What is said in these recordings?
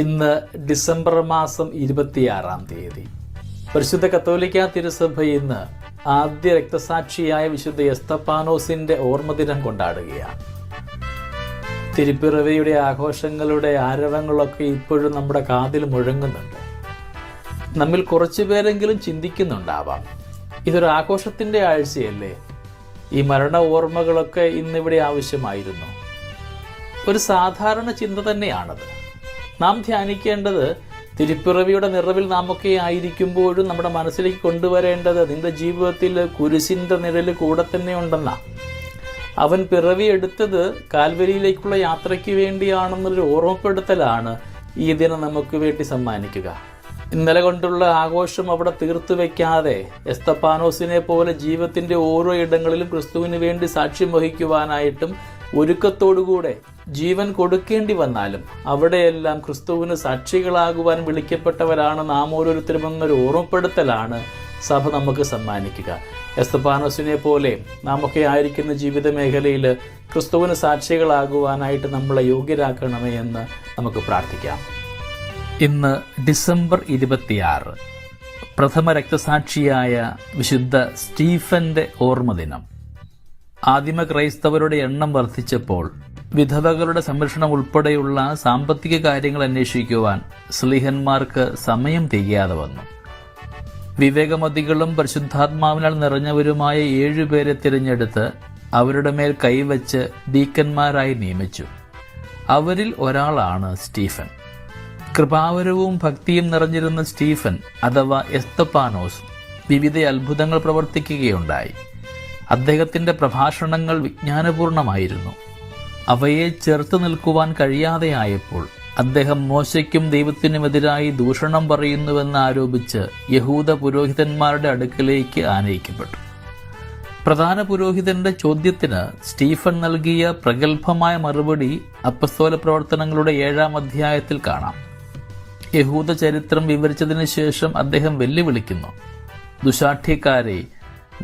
ഇന്ന് ഡിസംബർ മാസം 26-ാം തീയതി. പരിശുദ്ധ കത്തോലിക്കാ തിരുസഭ ഇന്ന് ആദ്യ രക്തസാക്ഷിയായ വിശുദ്ധ എസ്തപ്പാനോസിന്റെ ഓർമ്മദിനം കൊണ്ടാടുകയാണ്. തിരുപ്പിറവിയുടെ ആഘോഷങ്ങളുടെ ആരവങ്ങളൊക്കെ ഇപ്പോഴും നമ്മുടെ കാതിൽ മുഴങ്ങുന്നുണ്ട്. നമ്മിൽ കുറച്ചുപേരെങ്കിലും ചിന്തിക്കുന്നുണ്ടാവാം, ഇതൊരു ആഘോഷത്തിന്റെ ആഴ്ചയല്ലേ, ഈ മരണ ഓർമ്മകളൊക്കെ ഇന്നിവിടെ ആവശ്യമായിരുന്നു. ഒരു സാധാരണ ചിന്ത തന്നെയാണത്. നാം ധ്യാനിക്കേണ്ടത് തിരുപ്പിറവിയുടെ നിറവിൽ നാമൊക്കെ ആയിരിക്കുമ്പോഴും നമ്മുടെ മനസ്സിലേക്ക് കൊണ്ടുവരേണ്ടത് നിന്റെ ജീവിതത്തിൽ കുരിശിൻ്റെ നിഴൽ കൂടെ തന്നെ ഉണ്ടെന്നാ. അവൻ പിറവി എടുത്തത് കാൽവരിയിലേക്കുള്ള യാത്രയ്ക്ക് വേണ്ടിയാണെന്നൊരു ഓർമ്മപ്പെടുത്തലാണ് ഈ ദിനം നമുക്ക് വേണ്ടി സമ്മാനിക്കുക. ഇന്നലെ കൊണ്ടുള്ള ആഘോഷം അവിടെ തീർത്തു വയ്ക്കാതെ എസ്തപ്പാനോസിനെ പോലെ ജീവിതത്തിൻ്റെ ഓരോ ഇടങ്ങളിലും ക്രിസ്തുവിന് വേണ്ടി സാക്ഷ്യം വഹിക്കുവാനായിട്ടും ഒരുക്കത്തോടുകൂടെ ജീവൻ കൊടുക്കേണ്ടി വന്നാലും അവിടെയെല്ലാം ക്രിസ്തുവിന് സാക്ഷികളാകുവാൻ വിളിക്കപ്പെട്ടവരാണ് നാം ഓരോരുത്തരും എന്നൊരു ഓർമ്മപ്പെടുത്തലാണ് സഭ നമുക്ക് സമ്മാനിക്കുക. എസ്തപ്പാനോസിനെ പോലെ നാമൊക്കെ ആയിരിക്കുന്ന ജീവിത മേഖലയിൽ ക്രിസ്തുവിന് സാക്ഷികളാകുവാനായിട്ട് നമ്മളെ യോഗ്യരാക്കണമേ എന്ന് നമുക്ക് പ്രാർത്ഥിക്കാം. ഇന്ന് ഡിസംബർ 26, പ്രഥമ രക്തസാക്ഷിയായ വിശുദ്ധ സ്റ്റീഫന്റെ ഓർമ്മദിനം. ആദിമ ക്രൈസ്തവരുടെ എണ്ണം വർദ്ധിച്ചപ്പോൾ വിധവകളുടെ സംരക്ഷണം ഉൾപ്പെടെയുള്ള സാമ്പത്തിക കാര്യങ്ങൾ അന്വേഷിക്കുവാൻ സ്ലീഹന്മാർക്ക് സമയം തികയാതെ വന്നു. വിവേകമതികളും പരിശുദ്ധാത്മാവിനാൽ നിറഞ്ഞവരുമായ 7 പേരെ തിരഞ്ഞെടുത്ത് അവരുടെ മേൽ കൈവച്ച് ഡീക്കന്മാരായി നിയമിച്ചു. അവരിൽ ഒരാളാണ് സ്റ്റീഫൻ. കൃപാവരവും ഭക്തിയും നിറഞ്ഞിരുന്ന സ്റ്റീഫൻ അഥവാ എസ്തപ്പാനോസ് വിവിധ അത്ഭുതങ്ങൾ പ്രവർത്തിക്കുകയുണ്ടായി. അദ്ദേഹത്തിന്റെ പ്രഭാഷണങ്ങൾ വിജ്ഞാനപൂർണമായിരുന്നു. അവയെ ചെറുത്തു നിൽക്കുവാൻ കഴിയാതെയായപ്പോൾ അദ്ദേഹം മോശയ്ക്കും ദൈവത്തിനുമെതിരായി ദൂഷണം പറയുന്നുവെന്ന് ആരോപിച്ച് യഹൂദ പുരോഹിതന്മാരുടെ അടുക്കലേക്ക് ആനയിക്കപ്പെട്ടു. പ്രധാന പുരോഹിതന്റെ ചോദ്യത്തിന് സ്റ്റീഫൻ നൽകിയ പ്രഗത്ഭമായ മറുപടി അപ്പസ്തോല പ്രവർത്തനങ്ങളുടെ 7-ാം അധ്യായത്തിൽ കാണാം. യഹൂദ ചരിത്രം വിവരിച്ചതിന് ശേഷം അദ്ദേഹം വെല്ലുവിളിക്കുന്നു, ദുശാഠ്യക്കാരെ,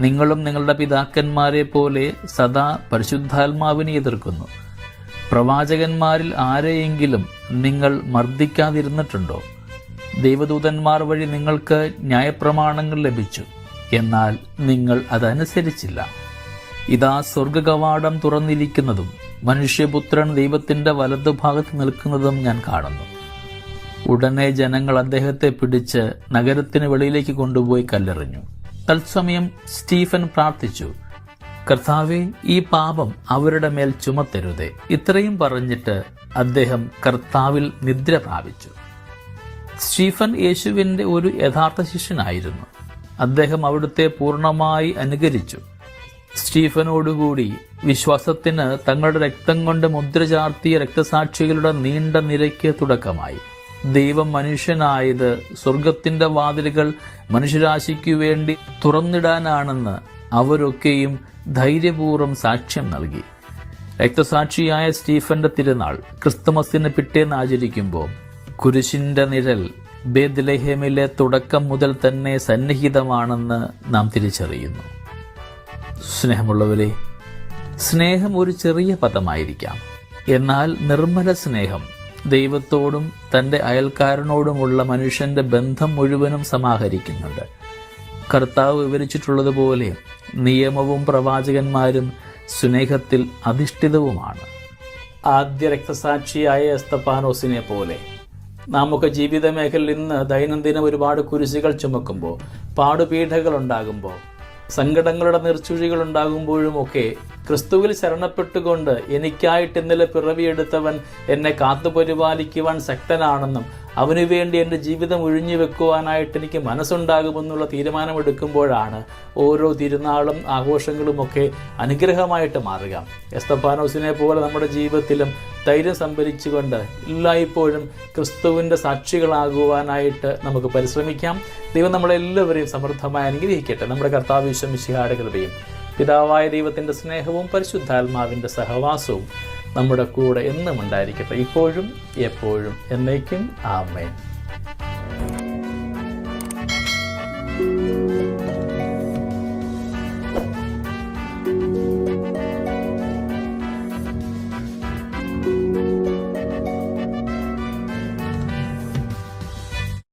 നിങ്ങളും നിങ്ങളുടെ പിതാക്കന്മാരെ പോലെ സദാ പരിശുദ്ധാത്മാവിനെ എതിർക്കുന്നു. പ്രവാചകന്മാരിൽ ആരെയെങ്കിലും നിങ്ങൾ മർദ്ദിക്കാതിരുന്നിട്ടുണ്ടോ? ദൈവദൂതന്മാർ വഴി നിങ്ങൾക്ക് ന്യായപ്രമാണങ്ങൾ ലഭിച്ചു, എന്നാൽ നിങ്ങൾ അതനുസരിച്ചില്ല. ഇതാ സ്വർഗകവാടം തുറന്നിരിക്കുന്നതും മനുഷ്യപുത്രൻ ദൈവത്തിന്റെ വലതുഭാഗത്ത് നിൽക്കുന്നതും ഞാൻ കാണുന്നു. ഉടനെ ജനങ്ങൾ അദ്ദേഹത്തെ പിടിച്ച് നഗരത്തിന് വെളിയിലേക്ക് കൊണ്ടുപോയി കല്ലെറിഞ്ഞു. തത്സമയം സ്റ്റീഫൻ പ്രാർത്ഥിച്ചു, കർത്താവേ, ഈ പാപം അവരുടെ മേൽ ചുമത്തരുതേ. ഇത്രയും പറഞ്ഞിട്ട് അദ്ദേഹം കർത്താവിൽ നിദ്ര പ്രാപിച്ചു. സ്റ്റീഫൻ യേശുവിന്റെ ഒരു യഥാർത്ഥ ശിഷ്യനായിരുന്നു. അദ്ദേഹം അവിടുത്തെ പൂർണ്ണമായി അനുകരിച്ചു. സ്റ്റീഫനോടുകൂടി വിശ്വാസത്തിന് തങ്ങളുടെ രക്തം കൊണ്ട് മുദ്ര ചാർത്തിയ രക്തസാക്ഷികളുടെ നീണ്ട നിരയ്ക്ക് തുടക്കമായി. ദൈവം മനുഷ്യനായത് സ്വർഗത്തിന്റെ വാതിലുകൾ മനുഷ്യരാശിക്കു വേണ്ടി തുറന്നിടാനാണെന്ന് അവരൊക്കെയും ധൈര്യപൂർവ്വം സാക്ഷ്യം നൽകി. രക്തസാക്ഷിയായ സ്റ്റീഫന്റെ തിരുനാൾ ക്രിസ്തുമസിന് പിറ്റേന്ന് ആചരിക്കുമ്പോൾ കുരിശിന്റെ നിഴൽ ബേത്ലഹേമിലെ തുടക്കം മുതൽ തന്നെ സന്നിഹിതമാണെന്ന് നാം തിരിച്ചറിയുന്നു. സ്നേഹമുള്ളവരെ, സ്നേഹം ഒരു ചെറിയ പദമായിരിക്കാം, എന്നാൽ നിർമ്മല സ്നേഹം ദൈവത്തോടും തൻ്റെ അയൽക്കാരനോടുമുള്ള മനുഷ്യന്റെ ബന്ധം മുഴുവനും സമാഹരിക്കുന്നുണ്ട്. കർത്താവ് വിവരിച്ചിട്ടുള്ളതുപോലെ നിയമവും പ്രവാചകന്മാരും സ്നേഹത്തിൽ അധിഷ്ഠിതവുമാണ്. ആദ്യ രക്തസാക്ഷിയായ എസ്തപ്പാനോസിനെ പോലെ നമുക്ക് ജീവിത മേഖലയിൽ ഇന്ന് ദൈനംദിനം ഒരുപാട് കുരിശുകൾ ചുമക്കുമ്പോൾ, പാടുപീഠകൾ ഉണ്ടാകുമ്പോൾ, സങ്കടങ്ങളുടെ നിർച്ചുഴികൾ ഉണ്ടാകുമ്പോഴുമൊക്കെ ക്രിസ്തുവിൽ ശരണപ്പെട്ടുകൊണ്ട് എനിക്കായിട്ട് ഇന്നലെ പിറവിയെടുത്തവൻ എന്നെ കാത്തുപരിപാലിക്കുവാൻ ശക്തനാണെന്നും അവനുവേണ്ടി എൻ്റെ ജീവിതം ഒഴിഞ്ഞു വെക്കുവാനായിട്ട് എനിക്ക് മനസ്സുണ്ടാകുമെന്നുള്ള തീരുമാനമെടുക്കുമ്പോഴാണ് ഓരോ തിരുനാളും ആഘോഷങ്ങളുമൊക്കെ അനുഗ്രഹമായിട്ട് മാറുക. എസ്തപ്പാനോസിനെ പോലെ നമ്മുടെ ജീവിതത്തിലും ധൈര്യം സംഭരിച്ചുകൊണ്ട് എല്ലായ്പ്പോഴും ക്രിസ്തുവിൻ്റെ സാക്ഷികളാകുവാനായിട്ട് നമുക്ക് പരിശ്രമിക്കാം. ദൈവം നമ്മളെല്ലാവരെയും സമൃദ്ധമായി അനുഗ്രഹിക്കട്ടെ. നമ്മുടെ കർത്താവ് ഈശോ മിശിഹായുടെ കൃപയും പിതാവായ ദൈവത്തിൻ്റെ സ്നേഹവും പരിശുദ്ധാത്മാവിൻ്റെ സഹവാസവും നമ്മുടെ കൂടെ എന്നും ഉണ്ടായിരിക്കട്ടെ, ഇപ്പോഴും എപ്പോഴും എന്നേക്കും. ആമേൻ.